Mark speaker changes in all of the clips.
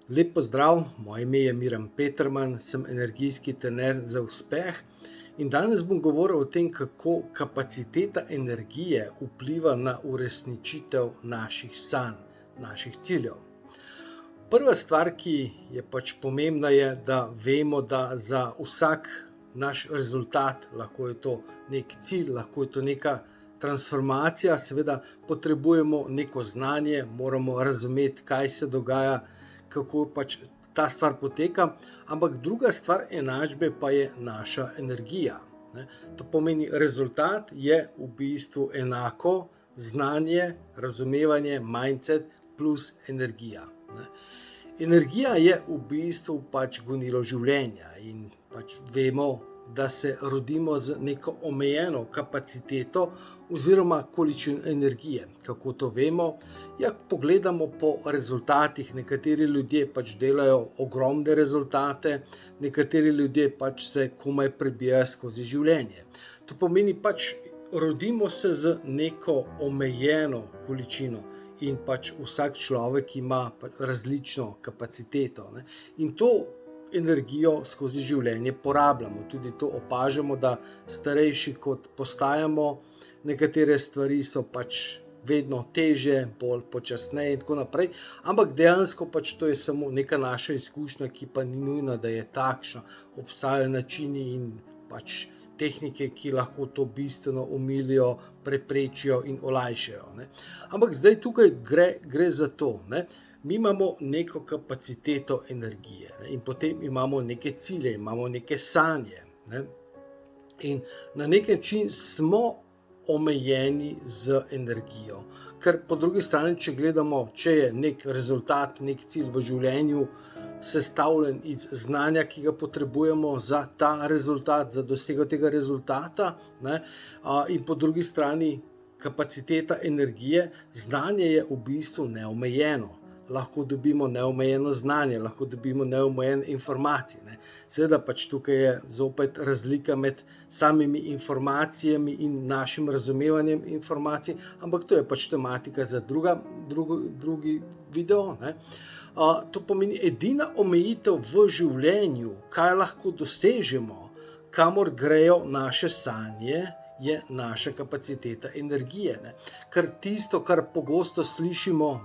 Speaker 1: Lep pozdrav, moje ime je Miran Peterman, sem energijski trener za uspeh in danes bom govoril o tem, kako kapaciteta energije vpliva na uresničitev naših sanj, naših ciljev. Prva stvar, ki je pomembna, je, da vemo, da za vsak naš rezultat, lahko je to nek cilj, lahko je to neka transformacija, seveda potrebujemo neko znanje, moramo razumeti, kaj se dogaja, kako ta stvar poteka, ampak druga stvar enačbe pa je naša energija. To pomeni, rezultat je v bistvu enako znanje, razumevanje, mindset plus energija. Energija je v bistvu gonilo življenja in vemo, da se rodimo z neko omejeno kapaciteto oziroma količino energije. Kako to vemo? Ja, pogledamo po rezultatih. Nekateri ljudje delajo ogromne rezultate, nekateri ljudje se komaj prebijajo skozi življenje. To pomeni, rodimo se z neko omejeno količino in vsak človek ima različno kapaciteto. In to energijo skozi življenje porabljamo. Tudi to opažamo, da starejši kot postajamo, nekatere stvari so vedno težje, bolj počasneje in tako naprej, ampak dejansko to je samo neka naša izkušnja, ki pa ni nujna, da je takšna. Obstajajo načini in tehnike, ki lahko to bistveno omilijo, preprečijo in olajšajo. Ampak zdaj tukaj gre za to. Mi imamo neko kapaciteto energije in potem imamo neke cilje, imamo neke sanje. In na nek način smo omejeni z energijo. Ker po drugi strani, če gledamo, če je nek rezultat, nek cilj v življenju sestavljen iz znanja, ki ga potrebujemo za ta rezultat, za dosego tega rezultata, in po drugi strani kapaciteta energije, znanje je v bistvu neomejeno. Lahko dobimo neomejeno znanje, lahko dobimo neomejene informacije. Seveda tukaj je zopet razlika med samimi informacijami in našim razumevanjem informacij, ampak to je tematika za drugi video. To pomeni, edina omejitev v življenju, kaj lahko dosežemo, kamor grejo naše sanje, je naša kapaciteta energije. Ker tisto, kar pogosto slišimo,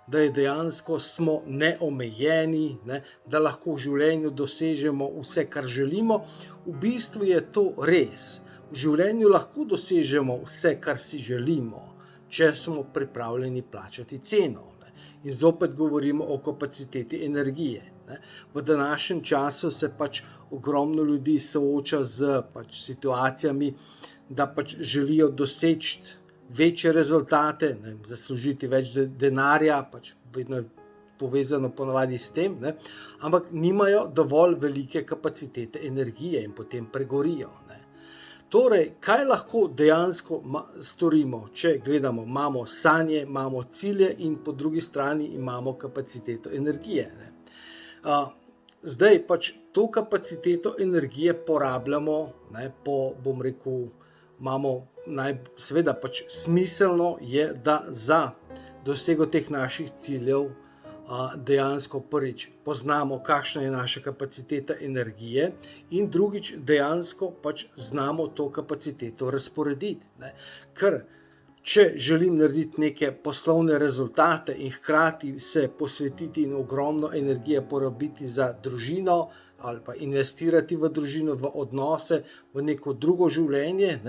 Speaker 1: da je dejansko smo neomejeni, da lahko v življenju dosežemo vse, kar želimo, v bistvu je to res. V življenju lahko dosežemo vse, kar si želimo, če smo pripravljeni plačati ceno. In zopet govorimo o kapaciteti energije. V današnjem času se ogromno ljudi sooča z situacijami, da želijo doseči večje rezultate, zaslužiti več denarja, vedno je povezano ponavadi s tem, ampak nimajo dovolj velike kapacitete energije in potem pregorijo. Torej, kaj lahko dejansko storimo, če gledamo, imamo sanje, imamo cilje in po drugi strani imamo kapaciteto energije. Zdaj to kapaciteto energije porabljamo, seveda smiselno je, da za dosego teh naših ciljev dejansko prvič poznamo, kakšna je naša kapaciteta energije in drugič dejansko znamo to kapaciteto razporediti. Ker če želim narediti neke poslovne rezultate in hkrati se posvetiti in ogromno energije porabiti za družino ali pa investirati v družino, v odnose, v neko drugo življenje,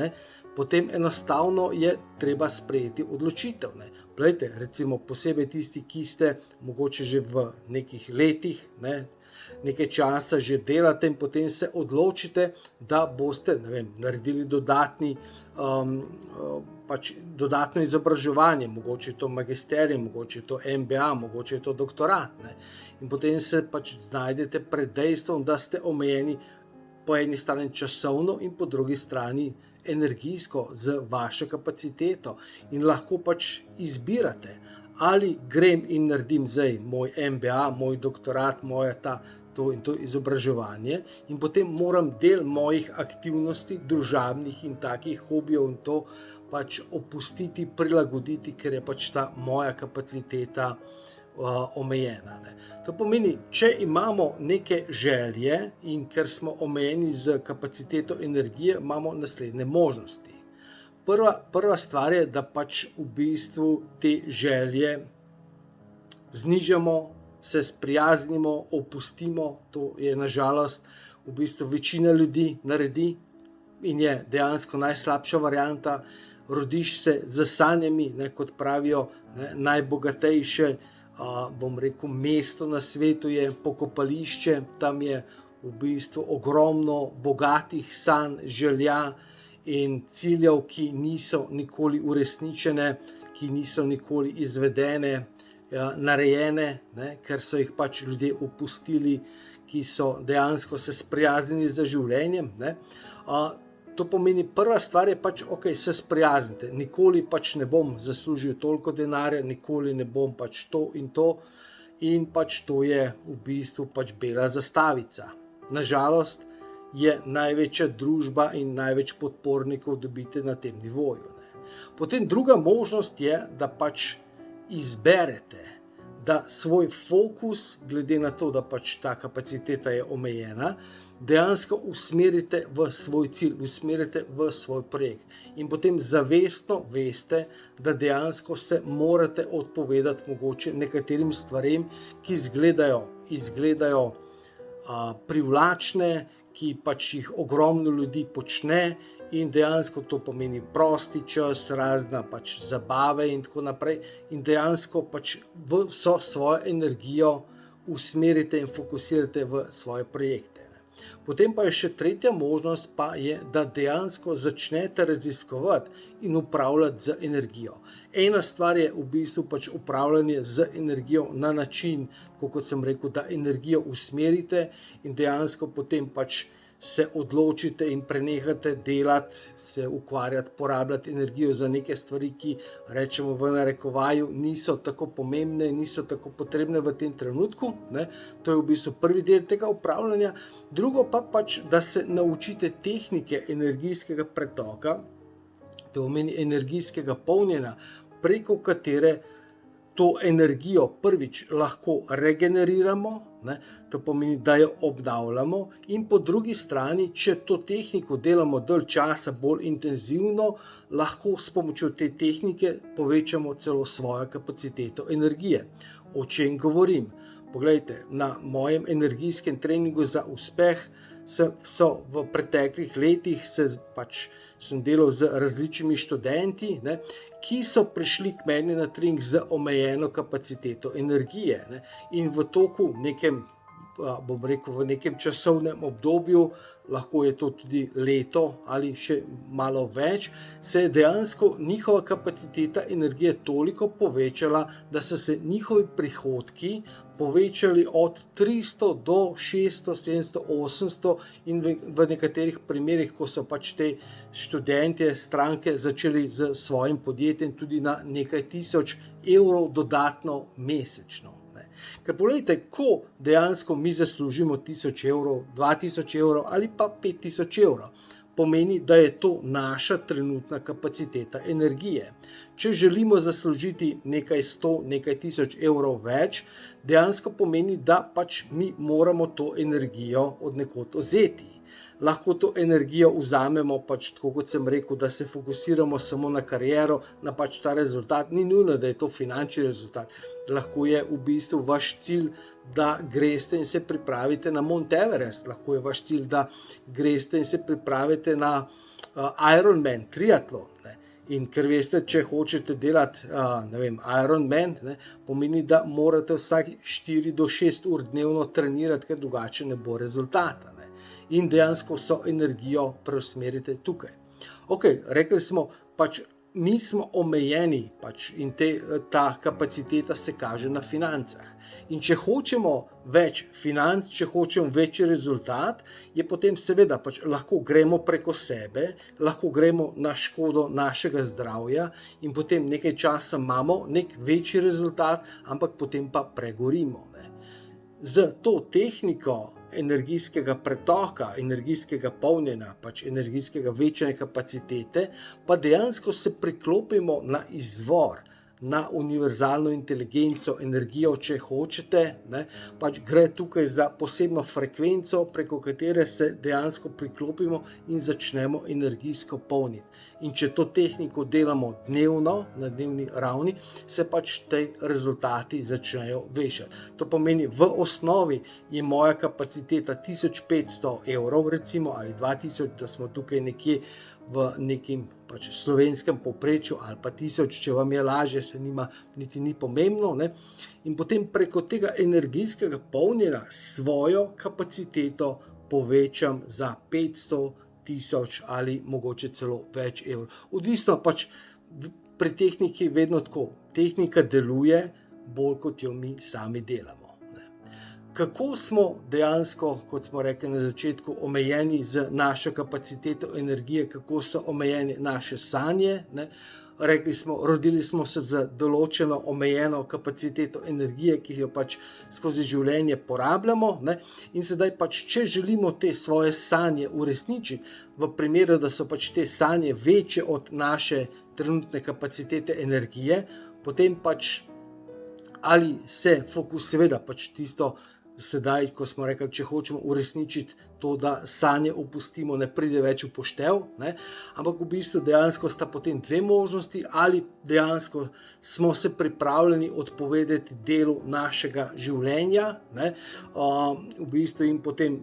Speaker 1: potem enostavno je treba sprejeti odločitev. Glejte, recimo posebej tisti, ki ste mogoče že v nekih letih, nekaj časa že delate in potem se odločite, da boste naredili dodatno izobraževanje, mogoče je to magisterij, mogoče je to MBA, mogoče je to doktorat. In potem se znajdete pred dejstvom, da ste omejeni po eni strani časovno in po drugi strani energijsko z vašo kapaciteto in lahko izbirate, ali grem in naredim zdaj moj MBA, moj doktorat, to in to izobraževanje in potem moram del mojih aktivnosti, družabnih in takih hobijev in to opustiti, prilagoditi, ker je ta moja kapaciteta omejena. Ne. To pomeni, če imamo neke želje in ker smo omejeni z kapaciteto energije, imamo naslednje možnosti. Prva stvar je, da pač v bistvu te želje znižamo, se sprijaznimo, opustimo. To je nažalost v bistvu večina ljudi naredi in je dejansko najslabša varianta. Rodiš se z sanjami, ne, kot pravijo, ne, najbogatejše, bom rekel, mesto na svetu je pokopališče, tam je v bistvu ogromno bogatih sanj, želja in ciljev, ki niso nikoli uresničene, ki niso nikoli izvedene, narejene, ne, ker so jih pač ljudje opustili, ki so dejansko se sprijaznili z življenjem. Ne. To pomeni, prva stvar je pač, ok, se sprijaznite, nikoli pač ne bom zaslužil toliko denarja, nikoli ne bom pač to in pač to je v bistvu pač bela zastavica. Nažalost je največja družba in največ podpornikov dobite na tem nivoju. Ne. Potem druga možnost je, da pač izberete, da svoj fokus, glede na to, da pač ta kapaciteta je omejena, dejansko usmerite v svoj cilj, usmerite v svoj projekt. In potem zavestno veste, da dejansko se morate odpovedati mogoče nekaterim stvarem, ki izgledajo privlačne, ki pač jih ogromno ljudi počne in dejansko to pomeni prosti čas, razna pač zabave in tako naprej. In dejansko pač vso svojo energijo usmerite in fokusirate v svoje projekte. Potem pa je še tretja možnost, pa je, da dejansko začnete raziskovati in upravljati z energijo. Ena stvar je v bistvu pač upravljanje z energijo na način, kot sem rekel, da energijo usmerite in dejansko potem pač se odločite in prenehate delati, se ukvarjati, porabljati energijo za neke stvari, ki rečemo v narekovaju niso tako pomembne, niso tako potrebne v tem trenutku. Ne. To je v bistvu prvi del tega upravljanja. Drugo pa pač, da se naučite tehnike energijskega pretoka, to pomeni energijskega polnjenja, preko katere to energijo prvič lahko regeneriramo, ne, to pomeni, da jo obnavljamo, in po drugi strani, če to tehniko delamo dalj časa, bolj intenzivno, lahko s pomočjo te tehnike povečamo celo svojo kapaciteto energije. O čem govorim? Poglejte, na mojem energijskem treningu za uspeh so v preteklih letih sem delal z različnimi študenti, ne, ki so prišli k meni na trening z omejeno kapaciteto energije. Ne, in v toku v nekem časovnem obdobju, lahko je to tudi leto ali še malo več, se je dejansko njihova kapaciteta energije toliko povečala, da so se njihovi prihodki povečali od 300 do 600, 700, 800 in v nekaterih primerih, ko so pač te študentje, stranke začeli z svojim podjetjem tudi na nekaj tisoč evrov dodatno mesečno. Ker pogledajte, ko dejansko mi zaslužimo 1000 evrov, 2000 evrov ali pa 5000 evrov, pomeni, da je to naša trenutna kapaciteta energije. Če želimo zaslužiti nekaj 100, nekaj 1000 evrov več, dejansko pomeni, da pač mi moramo to energijo od nekod vzeti. Lahko to energijo vzamemo, pač tako kot sem rekel, da se fokusiramo samo na kariero, na pač ta rezultat. Ni nujno, da je to finančni rezultat. Lahko je v bistvu vaš cilj, da greste in se pripravite na Mount Everest. Lahko je vaš cilj, da greste in se pripravite na Ironman, triatlon. Ne. In ker veste, če hočete delati Ironman, ne, pomeni, da morate vsake 4 do 6 ur dnevno trenirati, ker drugače ne bo rezultata. Ne. In dejansko vso energijo preusmerite tukaj. Ok, rekli smo, pač mi smo omejeni in ta kapaciteta se kaže na financah. In če hočemo več financ, če hočemo večji rezultat, je potem seveda lahko gremo preko sebe, lahko gremo na škodo našega zdravja in potem nekaj časa imamo nek večji rezultat, ampak potem pa pregorimo. Ne. Z to tehniko energijskega pretoka, energijskega polnjenja, energijskega večanja kapacitete, pa dejansko se priklopimo na izvor, na univerzalno inteligenco, energijo, če hočete, ne, pač gre tukaj za posebno frekvenco, preko katere se dejansko priklopimo in začnemo energijsko polniti. In če to tehniko delamo dnevno, na dnevni ravni, se pač te rezultati začnejo večati. To pomeni, v osnovi je moja kapaciteta 1500 evrov, recimo, ali 2000, da smo tukaj nekje v nekem pač slovenskem povprečju, ali pa 1000, če vam je lažje, se nima, niti ni pomembno, ne? In potem preko tega energijskega polnjenja svojo kapaciteto povečam za 500, 1000 ali mogoče celo več evrov. Odvisno pač pri tehniki vedno tako. Tehnika deluje bolj, kot jo mi sami delamo. Kako smo dejansko, kot smo rekli na začetku, omejeni z našo kapaciteto energije, kako so omejene naše sanje, ne? Rekli smo, rodili smo se z določeno omejeno kapaciteto energije, ki jo pač skozi življenje porabljamo, ne? In sedaj pač, če želimo te svoje sanje uresničiti, v primeru, da so pač te sanje večje od naše trenutne kapacitete energije, potem pač ali se fokus, seveda pač tisto sedaj, ko smo rekli, če hočemo uresničiti to, da sanje opustimo, ne pride več v poštev, ne? Ampak v bistvu dejansko sta potem dve možnosti, ali dejansko smo se pripravljeni odpovedati delu našega življenja, ne? V bistvu in potem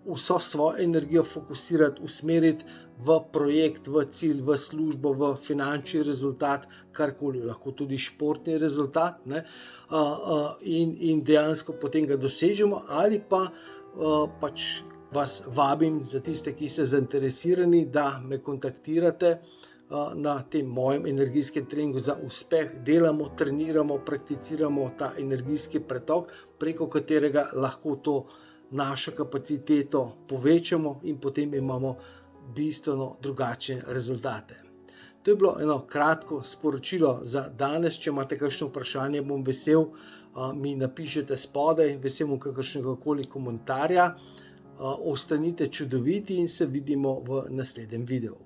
Speaker 1: vso svojo energijo fokusirati, usmeriti v projekt, v cilj, v službo, v finančni rezultat, karkoli, lahko tudi športni rezultat, ne? In dejansko potem ga dosežemo, ali pa pač vas vabim za tiste, ki ste zainteresirani, da me kontaktirate na tem mojem energijskem treningu za uspeh. Delamo, treniramo, prakticiramo ta energijski pretok, preko katerega lahko to našo kapaciteto povečamo in potem imamo bistveno drugačne rezultate. To je bilo eno kratko sporočilo za danes. Če imate kakšno vprašanje, bom vesel, mi napišete spodaj, vesel bom kakršnega koli komentarja. Ostanite čudoviti in se vidimo v naslednjem videu.